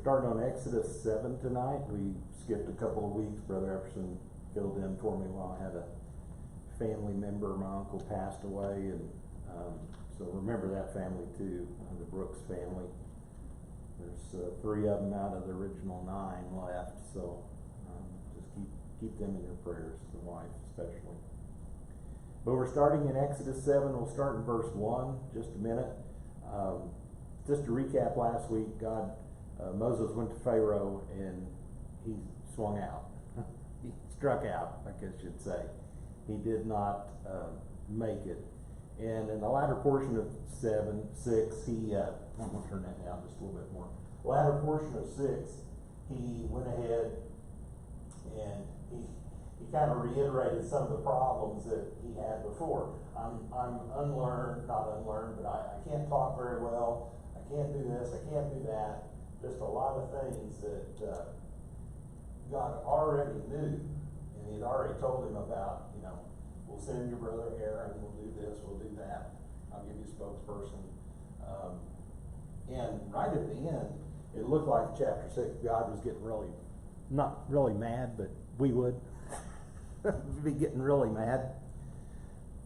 We're starting on Exodus 7 tonight. We skipped a couple of weeks. Brother Epperson filled in for me while I had a family member. My uncle passed away, and so remember that family too, the Brooks family. There's 3 of them out of the original 9 left, so just keep them in your prayers, the wife especially. But we're starting in Exodus 7. We'll start in verse 1, just a minute. Just to recap, last week, Moses went to Pharaoh and he swung out. He struck out, I guess you'd say. He did not make it. And in the latter portion of 6, I'm going to turn that down just a little bit more. Latter portion of 6, he went ahead and he kind of reiterated some of the problems that he had before. I'm not unlearned, but I can't talk very well. I can't do this, I can't do that. Just a lot of things that God already knew, and he had already told him about. We'll send your brother Aaron, we'll do this, we'll do that. I'll give you a spokesperson. And right at the end, it looked like chapter 6, God was getting not really mad, but we would be getting really mad.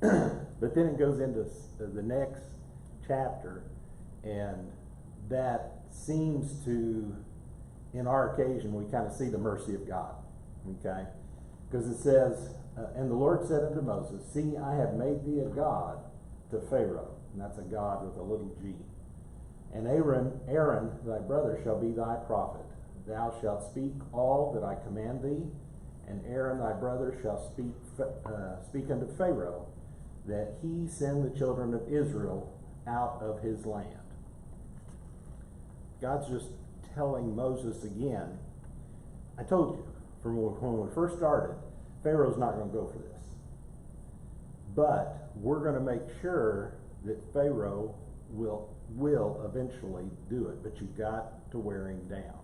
But then it goes into the next chapter, and that seems to, in our occasion, we kind of see the mercy of God, okay? Because it says, and the Lord said unto Moses, see, I have made thee a god to Pharaoh, and that's a god with a little g. And Aaron, thy brother, shall be thy prophet. Thou shalt speak all that I command thee, and Aaron thy brother shall speak unto Pharaoh, that he send the children of Israel out of his land. God's just telling Moses again, I told you from when we first started, Pharaoh's not going to go for this. But we're going to make sure that Pharaoh will eventually do it, but you've got to wear him down.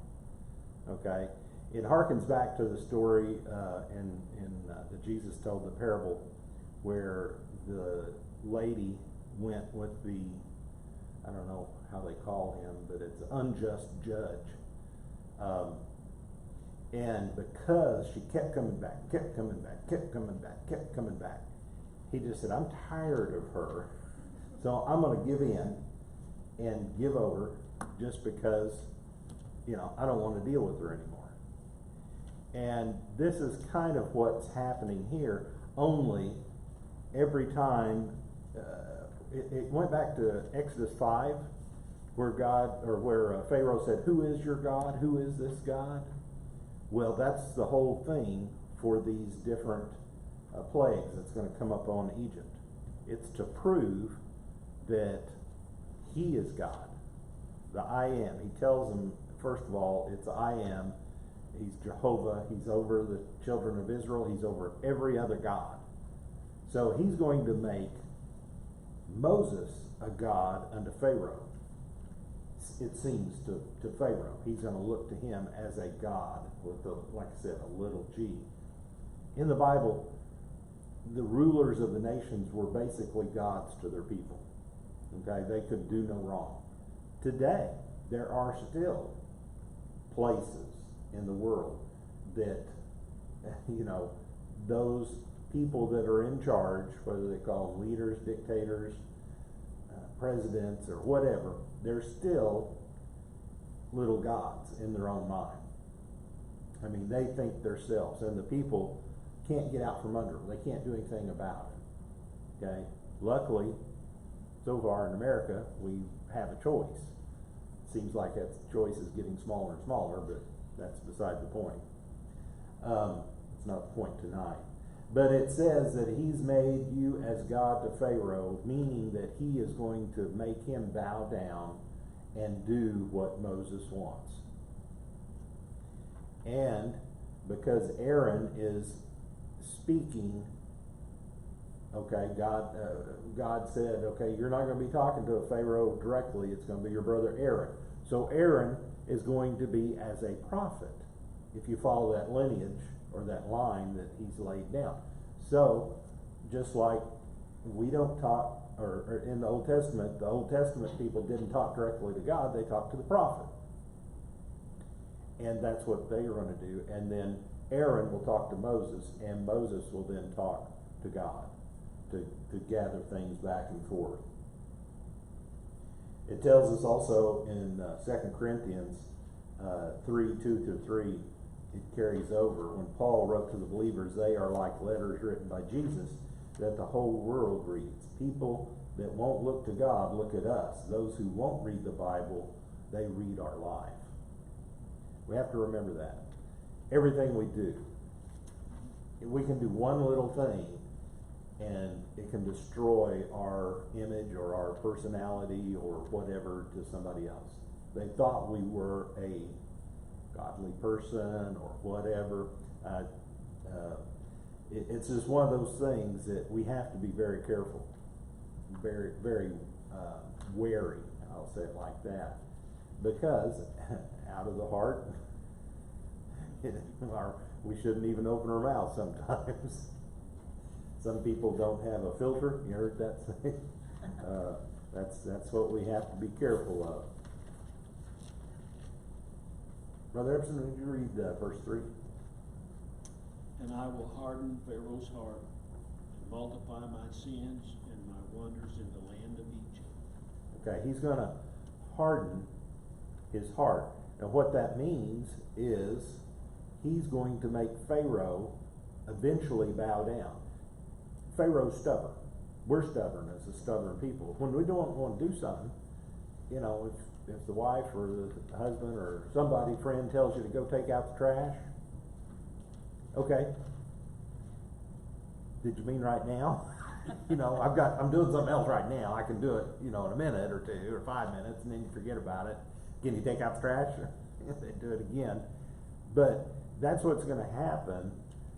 Okay? It harkens back to the story that Jesus told, the parable where the lady went with I don't know how they call him, but it's an unjust judge. And because she kept coming back, he just said, I'm tired of her, so I'm going to give in and give over just because, I don't want to deal with her anymore. And this is kind of what's happening here, only every time, it went back to Exodus 5, where Pharaoh said, who is your God? Who is this God? Well, that's the whole thing for these different plagues that's going to come up on Egypt. It's to prove that he is God, the I am. He tells them, first of all, it's I am. He's Jehovah. He's over the children of Israel. He's over every other god. So he's going to make Moses a god unto Pharaoh. It seems to Pharaoh. He's going to look to him as a god with, like I said, a little g. In the Bible, the rulers of the nations were basically gods to their people. Okay, they could do no wrong. Today, there are still places in the world that, those people that are in charge, whether they call them leaders, dictators, presidents, or whatever, they're still little gods in their own mind. I mean, they think themselves, and the people can't get out from under them. They can't do anything about it. Okay? Luckily, so far in America, we have a choice. Seems like that choice is getting smaller and smaller, but that's beside the point. It's not the point tonight. But it says that he's made you as God to Pharaoh, meaning that he is going to make him bow down and do what Moses wants. And because Aaron is speaking, okay, God said, okay, you're not going to be talking to a Pharaoh directly, it's going to be your brother Aaron. So Aaron is going to be as a prophet, if you follow that lineage or that line that he's laid down. So, just like we don't talk, or in the Old Testament people didn't talk directly to God, they talked to the prophet. And that's what they're gonna do, and then Aaron will talk to Moses, and Moses will then talk to God, to gather things back and forth. It tells us also in 2 Corinthians 3:2-3, it carries over, when Paul wrote to the believers, they are like letters written by Jesus that the whole world reads. People that won't look to God look at us. Those who won't read the Bible, they read our life. We have to remember that. Everything we do, we can do one little thing and it can destroy our image or our personality or whatever to somebody else. They thought we were a godly person or whatever. It's just one of those things that we have to be very careful, very, very wary, I'll say it like that, because out of the heart, we shouldn't even open our mouth sometimes. Some people don't have a filter. You heard that say? That's what we have to be careful of. Brother Epson, would you read verse 3? And I will harden Pharaoh's heart and multiply my sins and my wonders in the land of Egypt. Okay, he's going to harden his heart. Now what that means is he's going to make Pharaoh eventually bow down. Pharaoh's stubborn. We're stubborn as a stubborn people. When we don't want to do something, you know, if the wife or the husband or somebody, friend tells you to go take out the trash, okay. Did you mean right now? You know, I'm doing something else right now. I can do it, you know, in a minute or 2 or 5 minutes, and then you forget about it. Can you take out the trash? They do it again. But that's what's going to happen.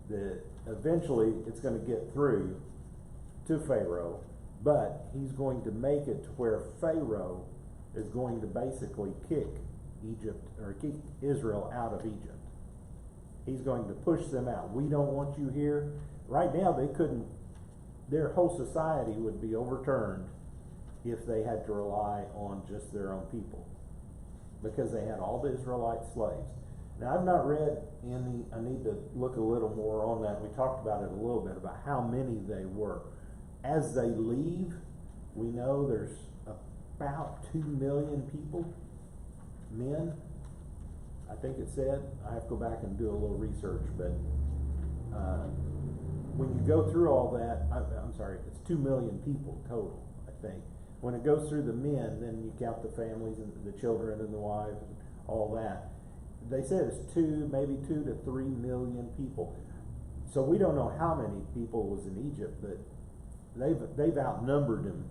That eventually it's going to get through to Pharaoh, but he's going to make it to where Pharaoh is going to basically kick Egypt or kick Israel out of Egypt. He's going to push them out. We don't want you here. Right now they couldn't, their whole society would be overturned if they had to rely on just their own people, because they had all the Israelite slaves. Now I've not read any, I need to look a little more on that. We talked about it a little bit, about how many they were. As they leave, we know there's about 2 million people, men, I think it said. I have to go back and do a little research, but when you go through all that, I'm sorry, it's 2 million people total, I think. When it goes through the men, then you count the families and the children and the wives and all that. They said it's maybe 2 to 3 million people. So we don't know how many people was in Egypt, but they've outnumbered them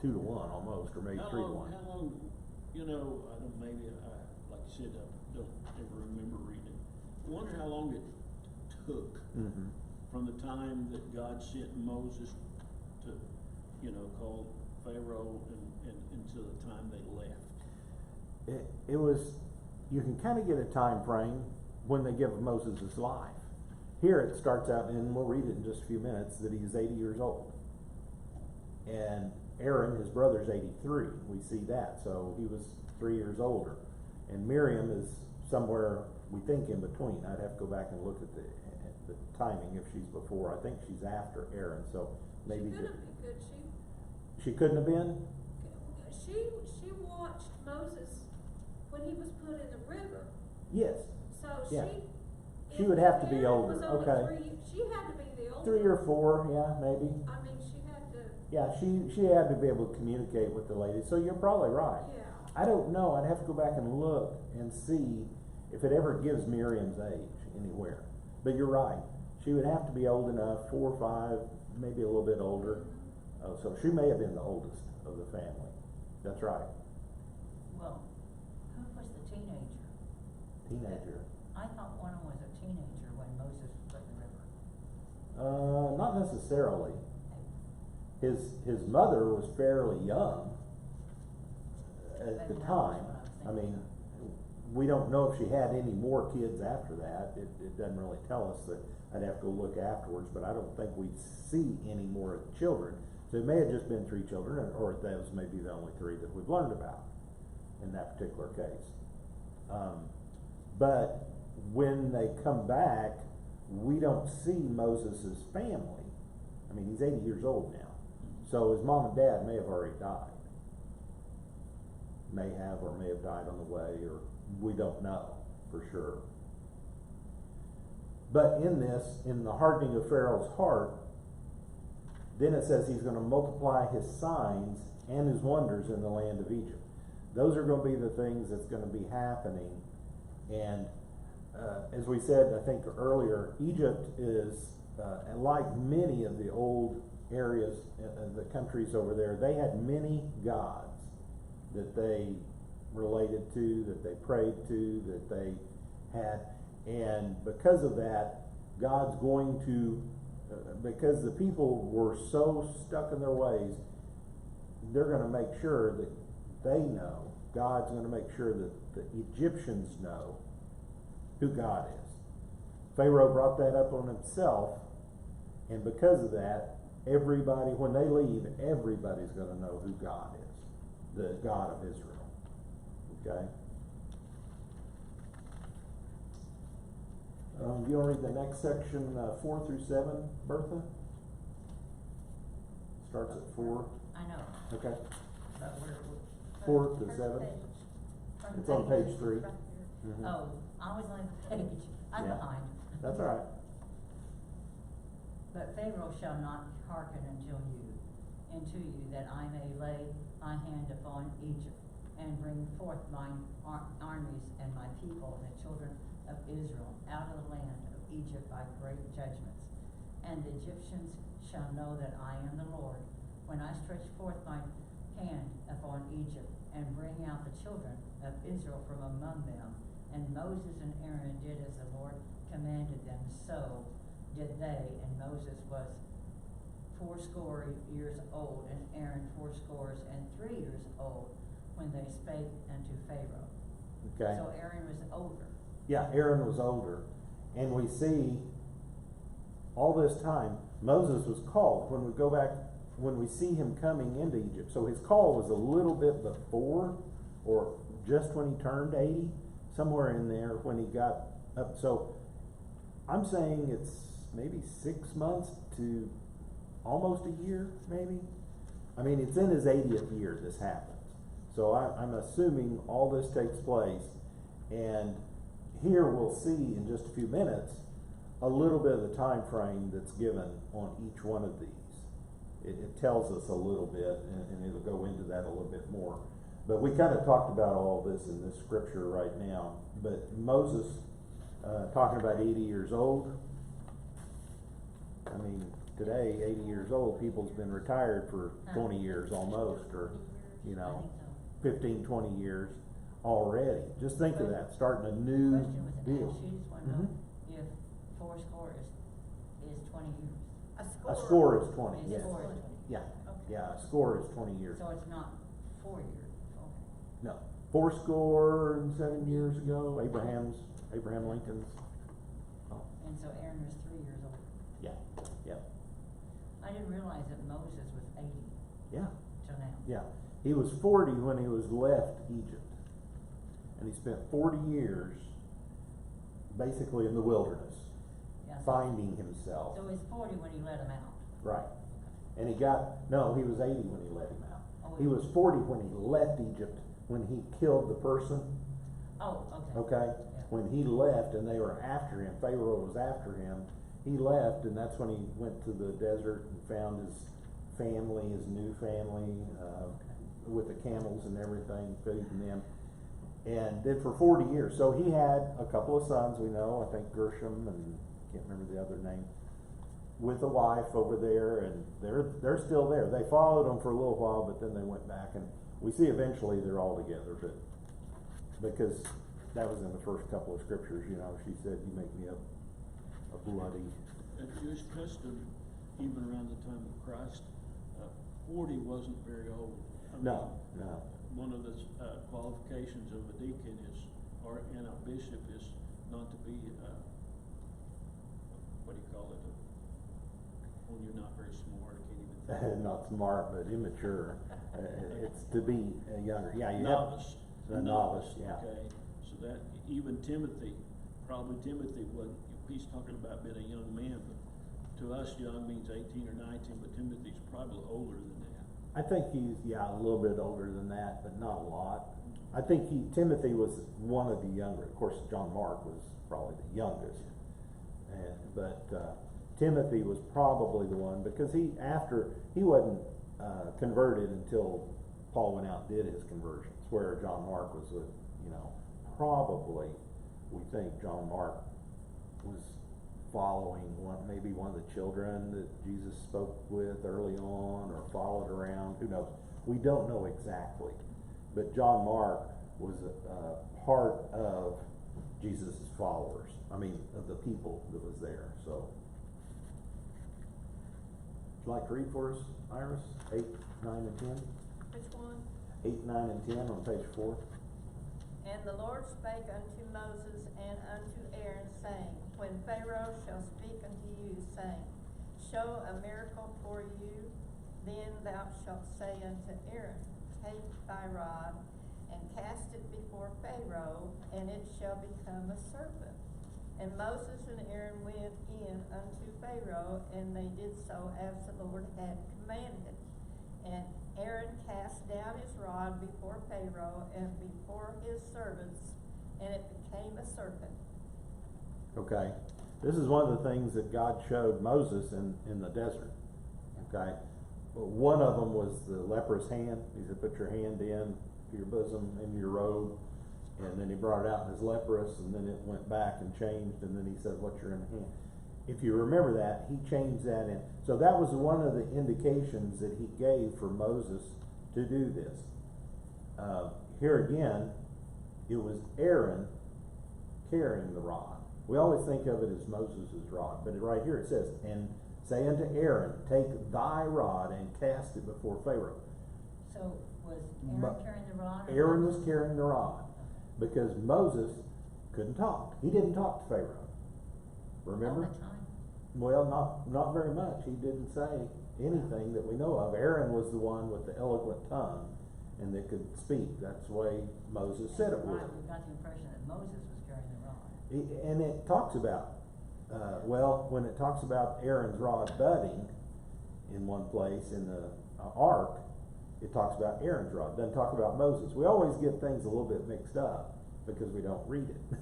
2 to 1 almost, or maybe 3 to 1. How long, you know, I don't, maybe like you said, I don't ever remember reading it. I wonder how long it took from the time that God sent Moses to, you know, call Pharaoh and until the time they left. It was, you can kind of get a time frame when they give Moses his life. Here it starts out, and we'll read it in just a few minutes, that he's 80 years old. And Aaron, his brother's 83. We see that, so he was 3 years older. And Miriam is somewhere, we think, in between. I'd have to go back and look at the timing if she's before. I think she's after Aaron, so maybe. She couldn't have been, could she? She couldn't have been? She watched Moses when he was put in the river. Yes. So yeah. She would have to be Aaron older. was only Okay. she had to be the older. 3 or 4, yeah, maybe. I mean, she had to. Yeah, she had to be able to communicate with the lady. So you're probably right. Yeah. I don't know. I'd have to go back and look and see if it ever gives Miriam's age anywhere. But you're right. She would have to be old enough, 4 or 5, maybe a little bit older. So she may have been the oldest of the family. That's right. Well, who was the teenager? Teenager. I thought one of them was a teenager when Moses was in the river. Not necessarily. His mother was fairly young at the time. I mean, we don't know if she had any more kids after that. It doesn't really tell us. That I'd have to go look afterwards, but I don't think we see any more children. So it may have just been 3 children, or those may be the only 3 that we've learned about in that particular case. But when they come back, we don't see Moses' family. I mean, he's 80 years old now. So his mom and dad may have already died. May have or may have died on the way, or we don't know for sure. But in this, in the hardening of Pharaoh's heart, then it says he's going to multiply his signs and his wonders in the land of Egypt. Those are going to be the things that's going to be happening. And as we said, I think earlier, Egypt is, like many of the old areas, the countries over there, they had many gods that they related to, that they prayed to, that they had. And because of that, God's going to, because the people were so stuck in their ways, they're going to make sure that they know, God's going to make sure that the Egyptians know who God is. Pharaoh brought that up on himself, and because of that, everybody, when they leave, everybody's going to know who God is, the God of Israel. Okay? You want to read the next section, 4 through 7, Bertha? Starts at 4. I know, Okay. but we're, 4 to 7. It's on page 3. Right here. Mhm. oh, I was on the page, I'm Yeah. behind. That's all right. But Pharaoh shall not hearken unto you, that I may lay my hand upon Egypt, and bring forth mine armies and my people and the children of Israel out of the land of Egypt by great judgments. And the Egyptians shall know that I am the Lord, when I stretch forth my hand upon Egypt, and bring out the children of Israel from among them. And Moses and Aaron did as the Lord commanded them, so did they. And Moses was 80 years old, and Aaron 83 years old, when they spake unto Pharaoh. Okay. So Aaron was older. Yeah, Aaron was older. And we see all this time, Moses was called. When we go back, when we see him coming into Egypt, so his call was a little bit before, or just when he turned 80, somewhere in there when he got up. So I'm saying it's maybe 6 months to almost a year, maybe. I mean, it's in his 80th year this happens. So I'm assuming all this takes place, and here we'll see in just a few minutes a little bit of the time frame that's given on each one of these. It tells us a little bit, and it'll go into that a little bit more. But we kind of talked about all this in this scripture right now. But Moses, talking about 80 years old, I mean, today, 80 years old, people's been retired for 20 years almost, or, you know, 15, 20 years already. Just think of that, starting a new Question was deal. asked, she just wanted to know if 80 is 20 years. A score is 20, Is yes. score is 20. Yeah, Okay. yeah, a score is 20 years. So it's not 4 years, okay. No, 7 years ago, Abraham Lincoln's. Oh, And so Aaron was 3 years old. yeah, yeah, I didn't realize that Moses was 80 yeah, till now. yeah. He was 40 when he was left Egypt. And he spent 40 years basically in the wilderness, Yeah, so- finding himself. So he's 40 when he let him out. Right. And he was 80 when he let him out. Oh, He was 40 when he left Egypt, when he killed the person, Oh, okay. okay? Yeah. When he left and they were after him, Pharaoh was after him, he left, and that's when he went to the desert and found his family, his new family, with the camels and everything, feeding them. And did for 40 years. So he had a couple of sons, we know, I think Gershom, and can't remember the other name, with a wife over there, and they're still there. They followed them for a little while, but then they went back, and we see eventually they're all together, but because that was in the first couple of scriptures, you know, she said, "You make me a bloody." A Jewish custom, even around the time of Christ, 40 wasn't very old. I mean, No, no. One of the qualifications of a deacon is, and a bishop is not to be, what do you call it? When you're not very smart, I can't even think. Not smart, but immature. It's to be younger. Yeah, you Novice. A novice, yeah. Okay, so that, even Timothy, probably Timothy wasn't, he's talking about being a young man, but to us, young means 18 or 19, but Timothy's probably older than that. I think he's, yeah, a little bit older than that, but not a lot. I think Timothy was one of the younger. Of course, John Mark was probably the youngest. But Timothy was probably the one, because he wasn't converted until Paul went out and did his conversions, where John Mark was, probably, we think John Mark was following maybe one of the children that Jesus spoke with early on, or followed around, who knows? We don't know exactly, but John Mark was a part of Jesus' followers, of the people that was there, so. Would you like to read for us, Iris? 8, 9, and 10? Which one? 8, 9, and 10 on page 4. And the Lord spake unto Moses and unto Aaron, saying, When Pharaoh shall speak unto you, saying, Show a miracle for you, then thou shalt say unto Aaron, Take thy rod, and cast it before Pharaoh, and it shall become a serpent. And Moses and Aaron went in unto Pharaoh, and they did so as the Lord had commanded. And Aaron cast down his rod before Pharaoh and before his servants, and it became a serpent. Okay, this is one of the things that God showed Moses in the desert. Okay, well, one of them was the leprous hand. He said, put your hand in your bosom, in your robe, and then he brought it out and it was leprous, and then it went back and changed, and then he said, what's your hand? If you remember that, he changed that in. So that was one of the indications that he gave for Moses to do this. Here again, it was Aaron carrying the rod. We always think of it as Moses' rod, but right here it says, and say unto Aaron, take thy rod and cast it before Pharaoh. So was Aaron carrying the rod? Aaron was carrying the rod because Moses couldn't talk. He didn't talk to Pharaoh. Remember? All the time. Well, not very much. He didn't say anything that we know of. Aaron was the one with the eloquent tongue and that could speak. That's the way Moses said it would. Right, we got the impression that Moses was carrying the rod. And it talks about, when it talks about Aaron's rod budding in one place in the ark, it talks about Aaron's rod. It doesn't talk about Moses. We always get things a little bit mixed up because we don't read it.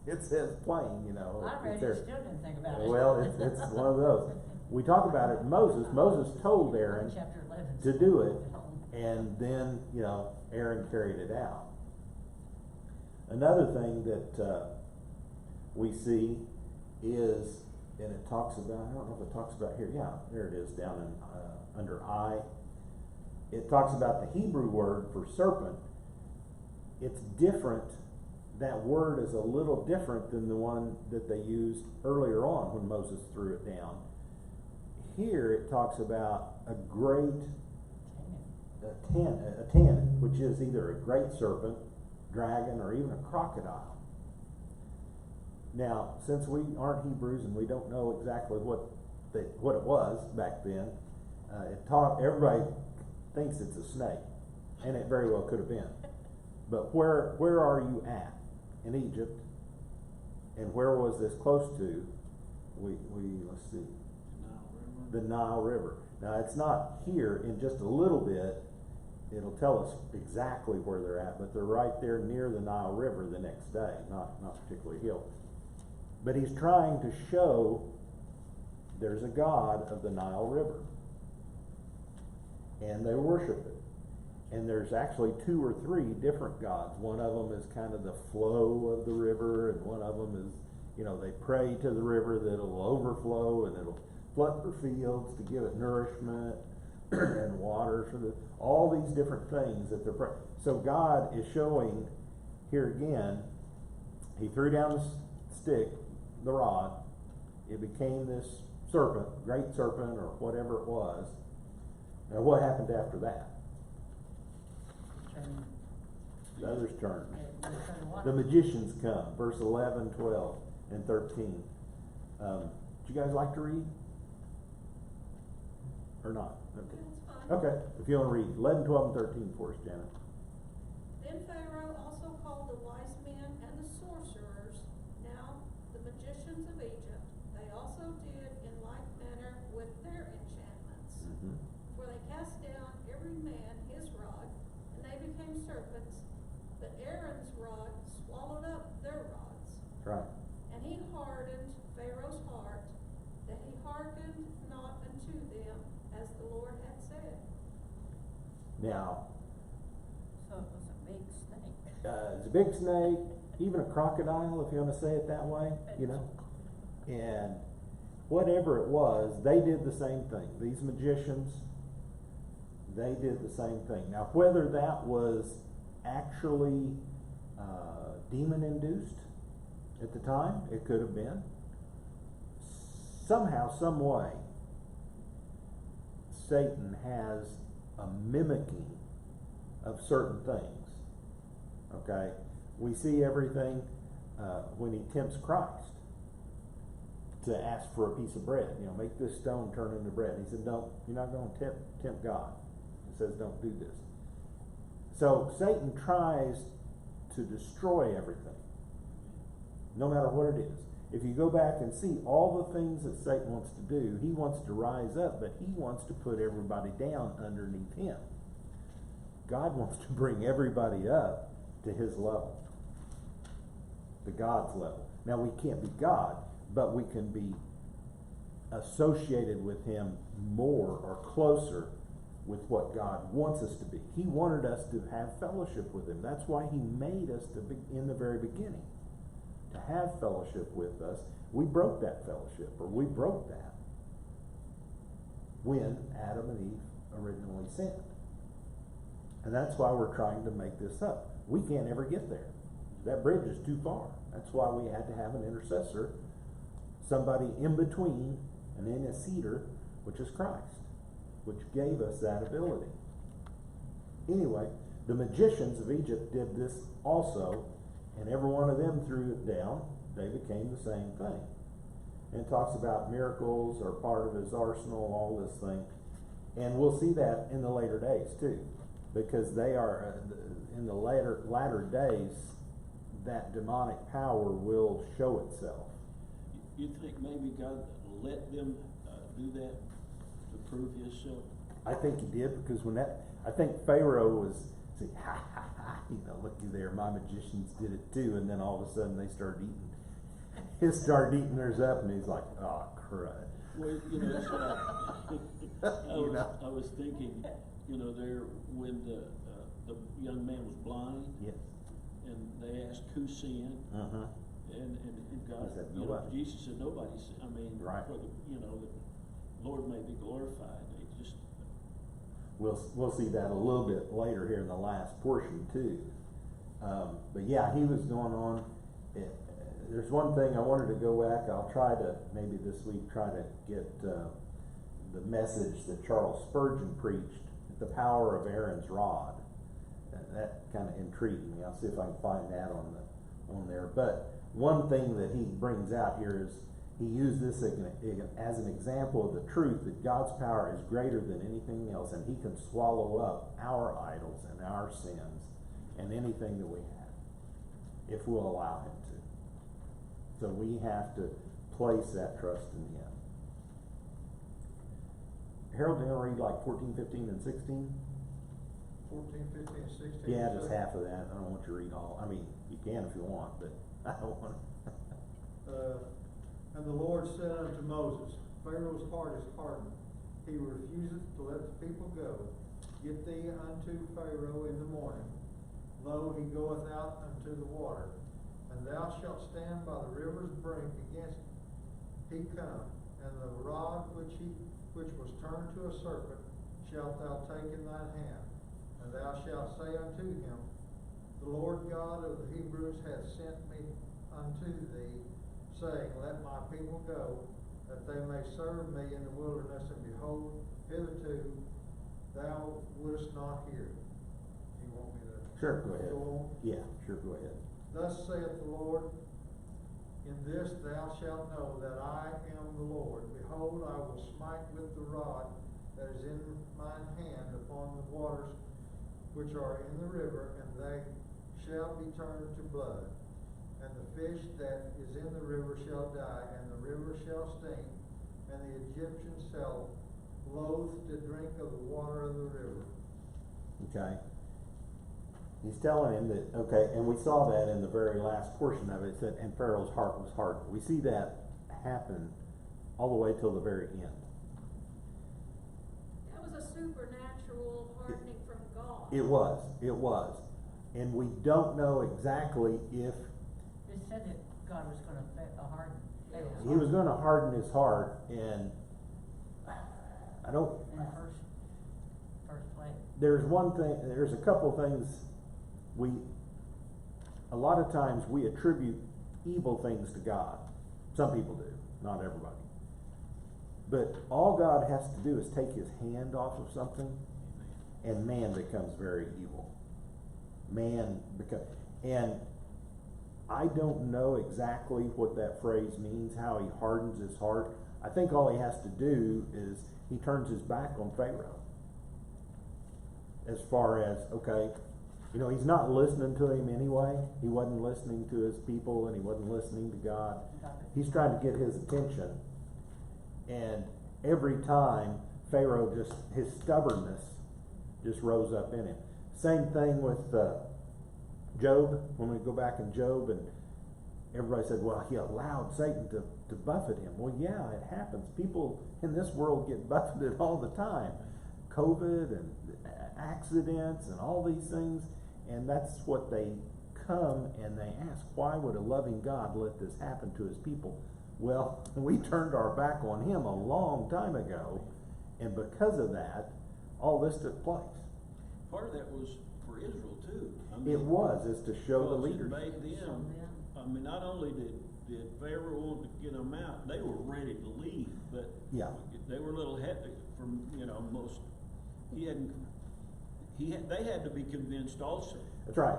It says plain, I read it, still didn't think about it. Well, it's one of those. We talk about it, Moses told Aaron Chapter 11. to do it, and then, Aaron carried it out. Another thing that we see is, and it talks about, I don't know if it talks about here, yeah, there it is down in, under I. It talks about the Hebrew word for serpent. It's different. That word is a little different than the one that they used earlier on when Moses threw it down. Here it talks about a great tannin, which is either a great serpent, dragon, or even a crocodile. Now, since we aren't Hebrews and we don't know exactly what it was back then, everybody thinks it's a snake, and it very well could have been. But where are you at? In Egypt. And where was this close to? Let's see. The Nile River. Now it's not here. In just a little bit, it'll tell us exactly where they're at, but they're right there near the Nile River the next day, not particularly hill. But he's trying to show there's a god of the Nile River. And they worship it. And there's actually 2 or 3 different gods. One of them is kind of the flow of the river, and one of them is, they pray to the river that it'll overflow and it'll flood their fields to give it nourishment and water for all these different things that they're praying. So God is showing here again, he threw down the stick, the rod, it became this serpent, great serpent or whatever it was. Now what happened after that? The others turn. The magicians come, verse 11, 12, and 13. Would you guys like to read? Or not? Okay. That's fine. Okay, if you want to read 11, 12, and 13 for us, Janet. Then Pharaoh also called the wise men and the sorcerers, now the magicians of Egypt. They also did in like manner with their enchantments. For they cast down every man his rod, and they became serpents, but Aaron's rod swallowed up their rods. That's right. And he hardened Pharaoh's heart, that he hearkened not unto them, as the Lord had said. Now, So it was a big snake. it's a big snake, even a crocodile, if you want to say it that way, you know. And whatever it was, they did the same thing. These magicians, they did the same thing. Now, whether that was actually demon-induced at the time, it could have been. Somehow, some way, Satan has a mimicking of certain things. Okay? We see everything when he tempts Christ to ask for a piece of bread. You know, make this stone turn into bread. He said, don't, you're not going to tempt God. He says, don't do this. So Satan tries to destroy everything, no matter what it is. If you go back and see all the things that Satan wants to do, he wants to rise up, but he wants to put everybody down underneath him. God wants to bring everybody up to his level, to God's level. Now, we can't be God, but we can be associated with him more or closer with what God wants us to be. He wanted us to have fellowship with him. That's why he made us to be in the very beginning, to have fellowship with us. We broke that fellowship, or we broke that when Adam and Eve originally sinned. And that's why we're trying to make this up. We can't ever get there. That bridge is too far. That's why we had to have an intercessor, somebody in between and in a cedar, which is Christ, which gave us that ability. Anyway, the magicians of Egypt did this also, and every one of them threw it down. They became the same thing. And it talks about miracles are part of his arsenal, all this thing. And we'll see that in the later days too, because they are, in the latter days, that demonic power will show itself. You think maybe God let them do that to prove himself? I think he did, because I think Pharaoh was saying, ha ha ha, looky there, my magicians did it too, and then all of a sudden they started eating. He started eating theirs up, and he's like, oh, crud. Well, that's what I was thinking, there when the young man was blind. Yes. And they asked who sinned. Uh-huh. And God, He said, nobody. Jesus said nobody sinned. I mean, right. For the Lord may be glorified. They just. We'll see that a little bit later here in the last portion too. But yeah, he was going on. There's one thing I wanted to go back. I'll try to, maybe this week, try to get the message that Charles Spurgeon preached, the power of Aaron's rod. That kind of intrigued me. I'll see if I can find that on there. But one thing that he brings out here is he used this as an example of the truth that God's power is greater than anything else, and he can swallow up our idols and our sins and anything that we have if we'll allow him to. So we have to place that trust in him. Harold, do you want to read like 14, 15, and 16? 14, 15, and 16. Yeah, just half of that. I don't want you to read all. I mean, you can if you want, but I don't want to. And the Lord said unto Moses, Pharaoh's heart is hardened. He refuseth to let the people go. Get thee unto Pharaoh in the morning. Lo, he goeth out unto the water. And thou shalt stand by the river's brink against he come. And the rod which was turned to a serpent shalt thou take in thine hand. And thou shalt say unto him, The Lord God of the Hebrews hath sent me unto thee, saying, Let my people go, that they may serve me in the wilderness. And behold, hitherto thou wouldest not hear. Do you want me to? Sure, go ahead. Go on? Yeah, sure, go ahead. Thus saith the Lord, In this thou shalt know that I am the Lord. Behold, I will smite with the rod that is in mine hand upon the waters which are in the river, and they shall be turned to blood. And the fish that is in the river shall die, and the river shall stink, and the Egyptians shall loathe to drink of the water of the river. Okay? He's telling him that, okay, and we saw that in the very last portion of it. It said, and Pharaoh's heart was hardened. We see that happen all the way till the very end. That was a supernatural hardening from God. It was. And we don't know exactly if It said that God was gonna harden Pharaoh's heart. he was going to harden his heart, and I don't. In the first place. There's one thing. There's a couple things a lot of times we attribute evil things to God. Some people do, not everybody. But all God has to do is take his hand off of something, and man becomes very evil. And I don't know exactly what that phrase means, how he hardens his heart. I think all he has to do is he turns his back on Pharaoh. As far as, okay, he's not listening to him anyway. He wasn't listening to his people, and he wasn't listening to God. He's trying to get his attention. And every time Pharaoh his stubbornness just rose up in him. Same thing with Job, when we go back in Job, and everybody said, well, he allowed Satan to buffet him. Well, yeah, it happens. People in this world get buffeted all the time. COVID and accidents and all these things, and that's what they come and they ask, why would a loving God let this happen to his people? Well, we turned our back on him a long time ago, and because of that, all this took place. Part of that was for Israel too. It was, is to show the because leaders. it made them, not only did Pharaoh want to get them out, they were ready to leave, but Yeah. they were a little heavy from, most, they had to be convinced also. That's right.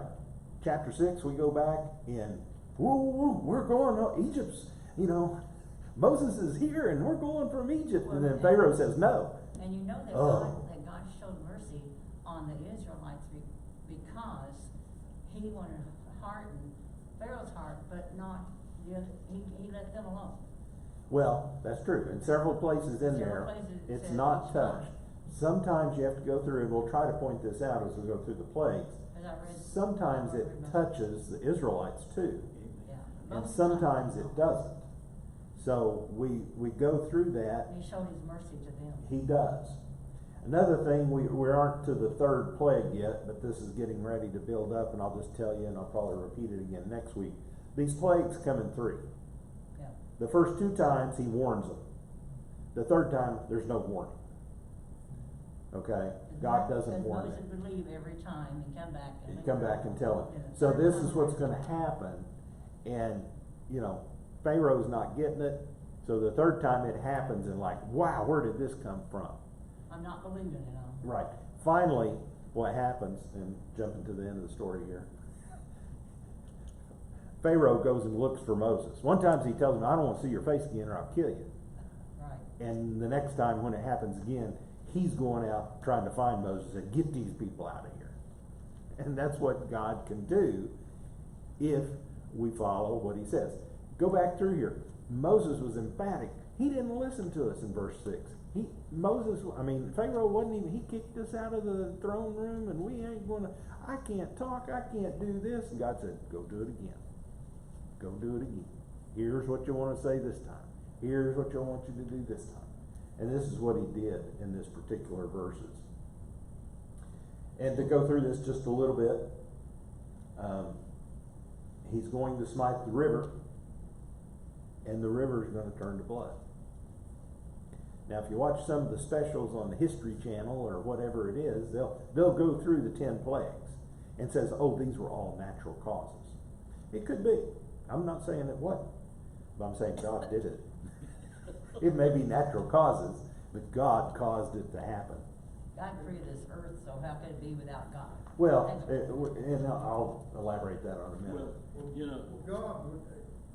Chapter 6, we go back and, woo, we're going, Egypt's, Moses is here and we're going from Egypt. And then Pharaoh says no. And you know that God showed mercy on the Israelites because he wanted to harden Pharaoh's heart, but not the other, he let them alone. Well, that's true. In several places in Several there, places it it's says not each touched. time. Sometimes you have to go through, and we'll try to point this out as we go through the plagues. As I read, Sometimes it touches the Israelites too, Yeah. and Most sometimes times, it doesn't. So we go through that. He showed his mercy to them. He does. Another thing, we aren't to the third plague yet, but this is getting ready to build up, and I'll just tell you, and I'll probably repeat it again next week. These plagues come in three. Yeah. The first two times he warns them. The third time, there's no warning. Okay? God doesn't warn them. Moses would leave every time and come back. You come back and tell him. So this is what's going to happen, and Pharaoh's not getting it. So the third time it happens, and like, wow, where did this come from? I'm not believing it. Right. Finally, what happens, and jumping to the end of the story here, Pharaoh goes and looks for Moses. One time he tells him, I don't want to see your face again or I'll kill you. Right. And the next time when it happens again, he's going out trying to find Moses and get these people out of here. And that's what God can do if we follow what he says. Go back through here. Moses was emphatic. He didn't listen to us in verse 6. Pharaoh wasn't even, he kicked us out of the throne room, and we ain't gonna, I can't talk, I can't do this. And God said, go do it again. Go do it again. Here's what you want to say this time. Here's what I want you to do this time. And this is what he did in this particular verses. And to go through this just a little bit, he's going to smite the river, and the river is going to turn to blood. Now, if you watch some of the specials on the History Channel or whatever it is, they'll go through the 10 plagues and says, oh, these were all natural causes. It could be. I'm not saying it wasn't, but I'm saying God did it. It may be natural causes, but God caused it to happen. God created this earth, so how could it be without God? Well, and I'll elaborate that on a minute. God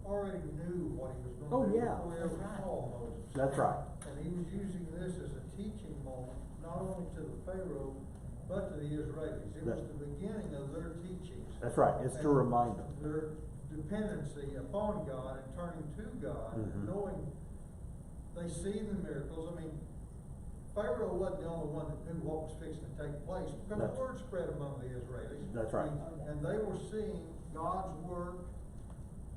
already knew what he was Oh, going to do yeah. before he ever called Moses. That's right. And he was using this as a teaching moment, not only to the Pharaoh, but to the Israelis. It was the beginning of their teachings. That's right, it's to and remind them. their dependency upon God and turning to God, Mhm. knowing they see the miracles. I mean, Pharaoh wasn't the only one that knew what was fixing to take place, because That's- the word spread among the Israelis. That's right. And they were seeing God's work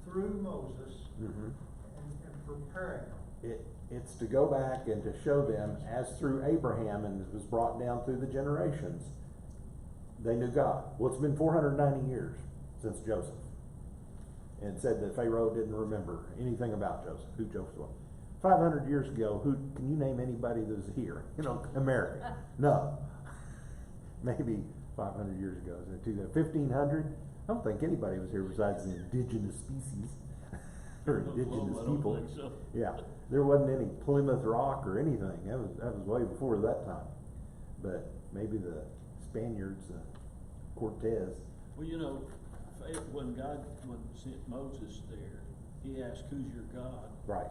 through Moses Mhm. and preparing them. It's to go back and to show them, as through Abraham and it was brought down through the generations, they knew God. Well, it's been 490 years since Joseph. And said that Pharaoh didn't remember anything about Joseph, who Joseph was. 500 years ago, can you name anybody that was here? America. No. Maybe 500 years ago, is it 1500? I don't think anybody was here besides the indigenous species or indigenous I don't people. think so. Yeah, there wasn't any Plymouth Rock or anything. That was way before that time. But maybe the Spaniards, Cortez. Well, when God sent Moses there, he asked, "Who's your God?" Right.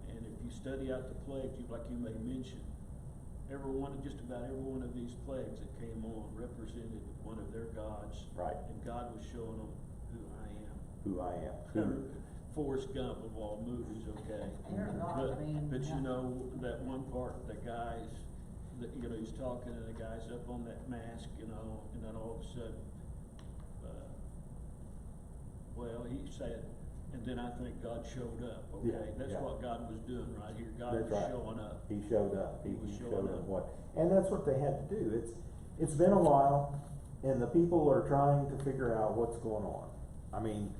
And if you study out the plagues, like you may mention, just about every one of these plagues that came on represented one of their gods. Right. And God was showing them who I am. Who I am. Forrest Gump of all movies, okay? Dear God, I mean, But yeah. that one part, the guys, he's talking and the guy's up on that mask, and then all of a sudden, he said, and then I think God showed up, okay? Yeah, That's yeah. what God was doing right here. God That's was right. showing up. He showed up. He was showed showing them up. what, and that's what they had to do. It's been a while, and the people are trying to figure out what's going on. I mean,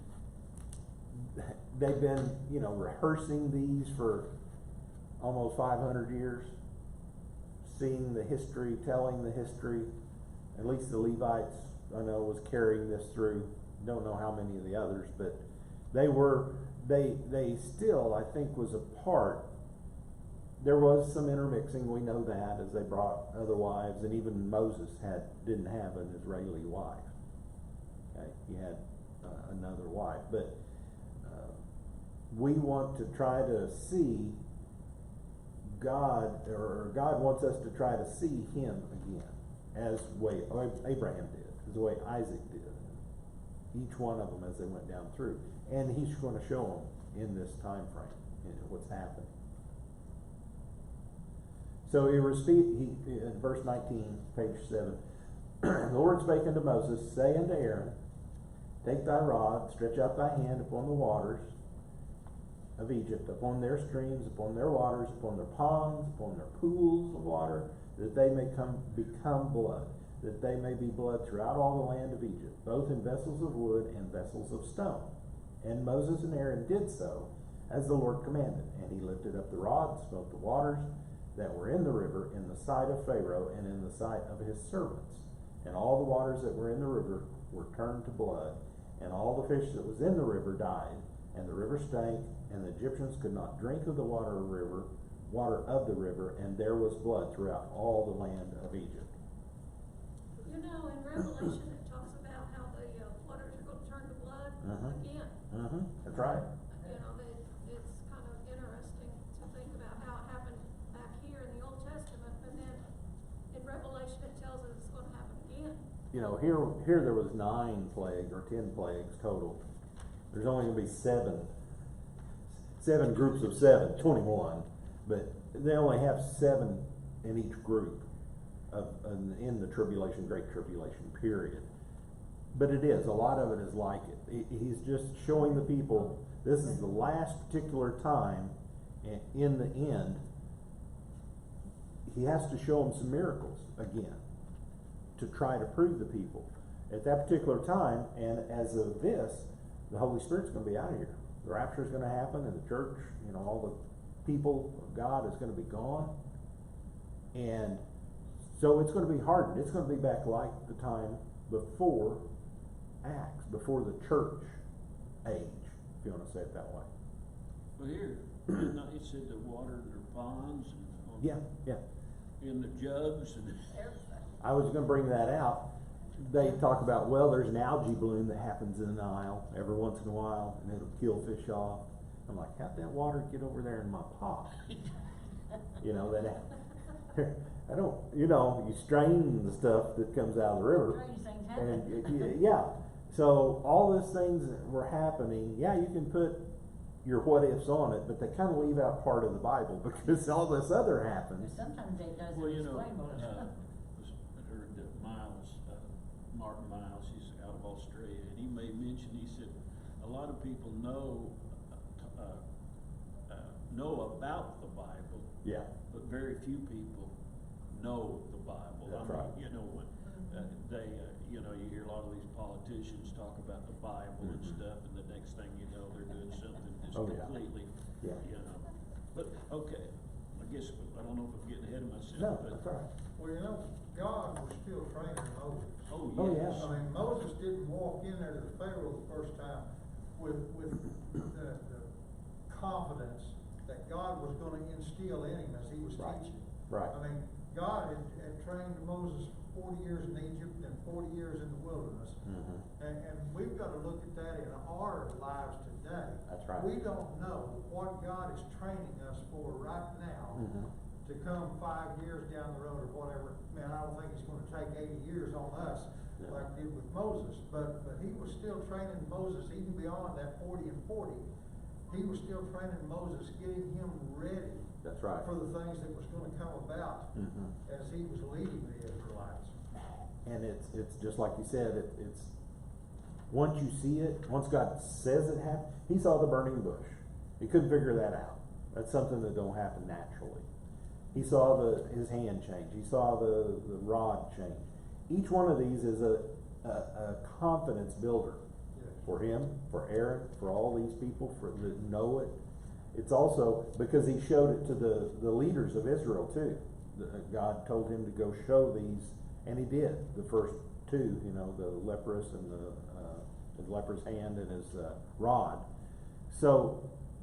they've been, rehearsing these for almost 500 years, seeing the history, telling the history. At least the Levites, I know, was carrying this through. Don't know how many of the others, but they still, I think, was a part. There was some intermixing, we know that, as they brought other wives, and even Moses didn't have an Israeli wife. Okay, he had another wife, but we want to try to see God, or God wants us to try to see Him again, as way Abraham did, as the way Isaac did, each one of them as they went down through, and He's going to show them in this time frame, what's happening. So in verse 19, page 7, the Lord spake unto Moses, say unto Aaron, take thy rod, stretch out thy hand upon the waters of Egypt, upon their streams, upon their waters, upon their ponds, upon their pools of water, that they may become blood, that they may be blood throughout all the land of Egypt, both in vessels of wood and vessels of stone. And Moses and Aaron did so, as the Lord commanded. And he lifted up the rod, smote the waters that were in the river in the sight of Pharaoh and in the sight of his servants. And all the waters that were in the river were turned to blood, and all the fish that was in the river died, and the river stank, and the Egyptians could not drink of the water of the river, and there was blood throughout all the land of Egypt. In Revelation, it talks about how the waters are going to turn to blood again. That's right. It's kind of interesting to think about how it happened back here in the Old Testament, and then in Revelation it tells us it's going to happen again. Here there was 9 plagues or 10 plagues total. There's only going to be 7 groups of 7, 21, but they only have 7 in each group in the tribulation, great tribulation period. But a lot of it is like it. He's just showing the people this is the last particular time, and in the end, he has to show them some miracles again to try to prove the people at that particular time. And as of this, the Holy Spirit's going to be out of here. The rapture is going to happen, and the church, all the people of God is going to be gone. And so it's going to be hardened. It's going to be back like the time before Acts, before the church age, if you want to say it that way. Well, here, it said the water in their ponds and Yeah. in the jugs and Everything. I was going to bring that out. They talk about, there's an algae bloom that happens in the Nile every once in a while, and it'll kill fish off. I'm like, how'd that water get over there in my pot? I don't, you know, you strain the stuff that comes out of the river. Strange things And, happen. yeah, so all those things that were happening, yeah, you can put your what ifs on it, but they kind of leave out part of the Bible because all this other happens. Sometimes it doesn't Well, you know, explain what it's I heard that Martin Miles, he's out of Australia, and he made mention, he said, a lot of people know about the Bible, Yeah, but very few people know the Bible. That's I mean, right. you know, when you know, you hear a lot of these politicians talk about the Bible and stuff, and the next thing you know, they're doing something just Oh, yeah. completely, Yeah. you know. But, okay, I guess, I don't know if I'm getting ahead of myself, no, but. that's all right. Well, you know, God was still training Moses. Oh, Oh, yes. yeah. I mean, Moses didn't walk in there to the Pharaoh the first time with the confidence that God was gonna instill in him as he was Right. teaching. Right. I mean, God had trained Moses 40 years in Egypt and 40 years in the wilderness. Mhm. And we've got to look at that in our lives today. That's right. We don't know what God is training us for right now Mhm. to come 5 years down the road or whatever. Man, I don't think it's gonna take 80 years on us Yeah. like it did with Moses. But he was still training Moses even beyond that 40 and 40. He was still training Moses, getting him ready That's right. for the things that was gonna come about Mhm. as he was leading the Israelites. And it's just like you said, it's, once you see it, once God says it happened, he saw the burning bush. He couldn't figure that out. That's something that don't happen naturally. He saw his hand change. He saw the rod change. Each one of these is a confidence builder Yes. for him, for Aaron, for all these people that know it. It's also because he showed it to the leaders of Israel too. God told him to go show these, and he did. The first two, you know, the leprous and his leper's hand and his rod. So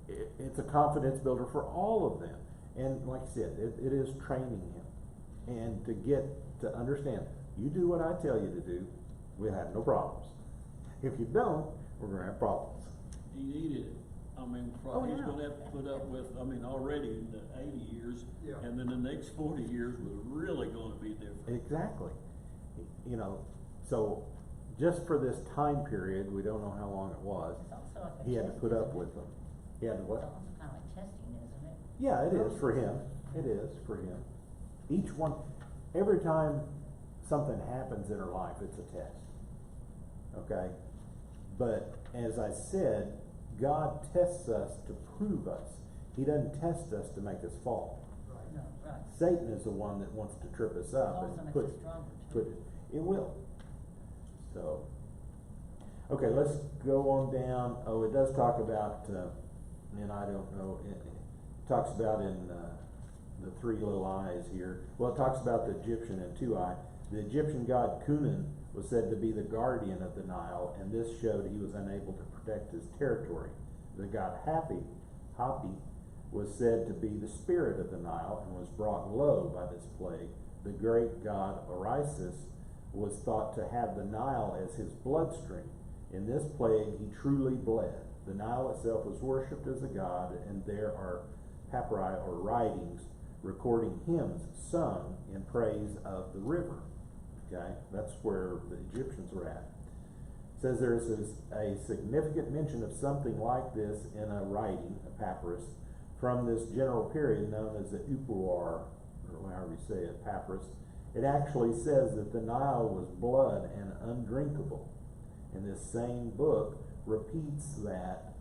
it's a confidence builder for all of them. And like I said, it is training him. And to get to understand, you do what I tell you to do, we have no problems. If you don't, we're gonna have problems. He needed it. I mean, Oh, he's yeah. gonna have to put up with, I mean, already in the 80 years, Yeah. and then the next 40 years was really gonna be different. Exactly. You know, so just for this time period, we don't know how long it was, It's also like a he had to test, put up isn't it? with them. He had to It's what? also kind of like testing, isn't it? Yeah, it is for him. It is for him. Each one, every time something happens in our life, it's a test. Okay? But as I said, God tests us to prove us. He doesn't test us to make us fall. Right. No, right. Satan is the one that wants to trip us up Also and makes put us stronger, put too. it will. So, okay, let's go on down. Oh, it does talk about, and I don't know, it talks about in the three little eyes here. Well, it talks about the Egyptian and two eye. The Egyptian god Cunan was said to be the guardian of the Nile, and this showed he was unable to protect his territory. The god Hapi was said to be the spirit of the Nile and was brought low by this plague. The great god Orisis was thought to have the Nile as his bloodstream. In this plague, he truly bled. The Nile itself was worshipped as a god, and there are papyri or writings recording hymns sung in praise of the river. Okay, that's where the Egyptians were at. It says there is a significant mention of something like this in a writing, a papyrus, from this general period known as the Upuar, or however you say it, papyrus. It actually says that the Nile was blood and undrinkable. And this same book repeats that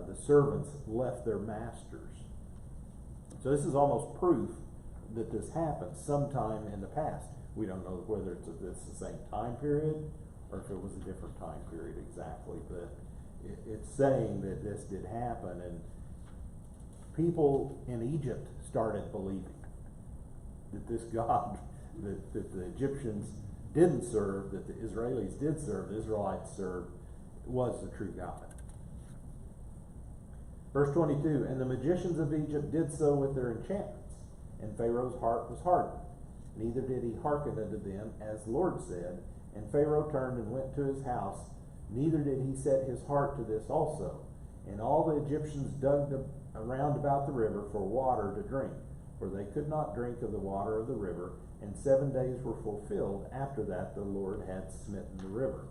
the servants left their masters. So this is almost proof that this happened sometime in the past. We don't know whether it's the same time period or if it was a different time period exactly, but it's saying that this did happen, and people in Egypt started believing that this God that the Egyptians didn't serve, that the Israelis did serve, the Israelites served, was the true God. Verse 22, and the magicians of Egypt did so with their enchantments, and Pharaoh's heart was hardened. Neither did he hearken unto them, as the Lord said. And Pharaoh turned and went to his house. Neither did he set his heart to this also. And all the Egyptians dug around about the river for water to drink, for they could not drink of the water of the river, and 7 days were fulfilled after that the Lord had smitten the river.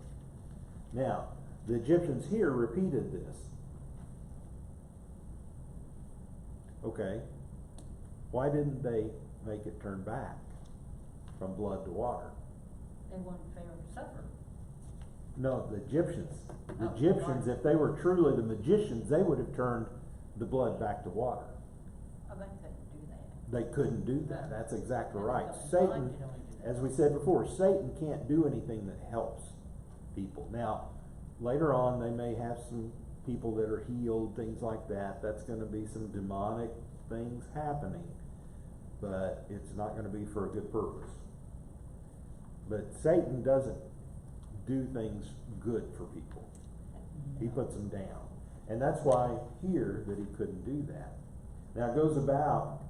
Now, the Egyptians here repeated this. Okay, why didn't they make it turn back from blood to water? They wanted Pharaoh to suffer. No, the Egyptians. The Oh, Egyptians, right. if they were truly the magicians, they would have turned the blood back to water. Oh, they couldn't do that. They couldn't do that. That's exactly right. God Satan, could only do that. as we said before, Satan can't do anything that helps people. Now, later on, they may have some people that are healed, things like that. That's going to be some demonic things happening, but it's not going to be for a good purpose. But Satan doesn't do things good for people. He puts them down. And that's why here that he couldn't do that. Now it goes about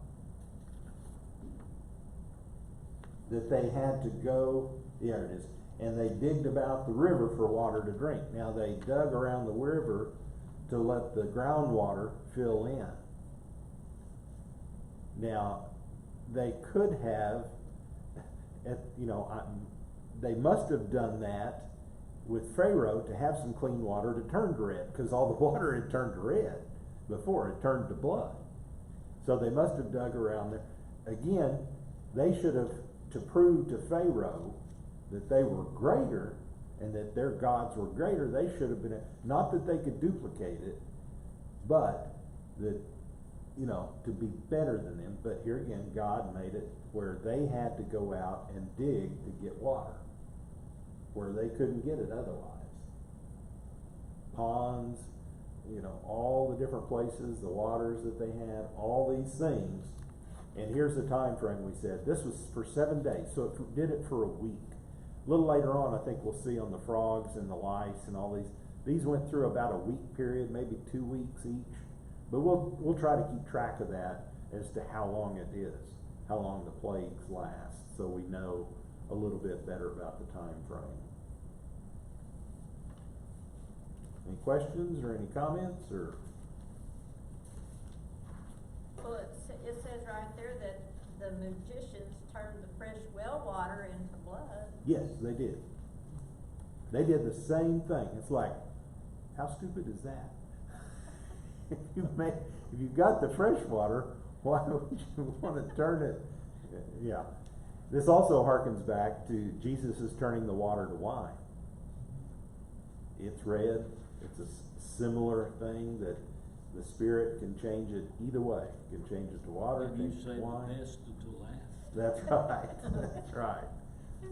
that they had to go, there it is, and they digged about the river for water to drink. Now they dug around the river to let the groundwater fill in. Now, they could have, they must have done that with Pharaoh to have some clean water to turn to red, because all the water had turned to red before it turned to blood. So they must have dug around there. Again, they should have, to prove to Pharaoh that they were greater and that their gods were greater, they should have been, not that they could duplicate it, but that, to be better than them. But here again, God made it where they had to go out and dig to get water, where they couldn't get it otherwise. Ponds, all the different places, the waters that they had, all these things. And here's the time frame we said. This was for 7 days, so it did it for a week. A little later on, I think we'll see on the frogs and the lice and all these. These went through about a week period, maybe 2 weeks each. But we'll try to keep track of that as to how long it is, how long the plagues last, so we know a little bit better about the time frame. Any questions or any comments or? Well, it says right there that the magicians turned the fresh well water into blood. Yes, they did. They did the same thing. It's like, how stupid is that? If you've got the fresh water, why would you want to turn it? Yeah. This also harkens back to Jesus is turning the water to wine. It's red. It's a similar thing that the Spirit can change it either way. It can change it to water, And you change it say to wine. the best until last. That's right. That's right.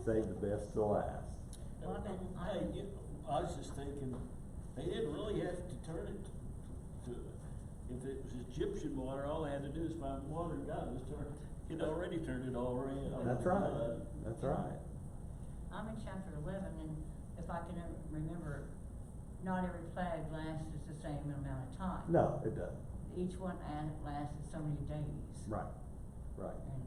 Save the best to last. Well, Hey, I was just thinking, they didn't really have to turn it to, if it was Egyptian water, all they had to do is find water, and God was turned, he'd already turned it all red. That's right. That's right. I'm in chapter 11, and if I can remember, not every plague lasts the same amount of time. No, it doesn't. Each one lasted so many days. Right. Right. And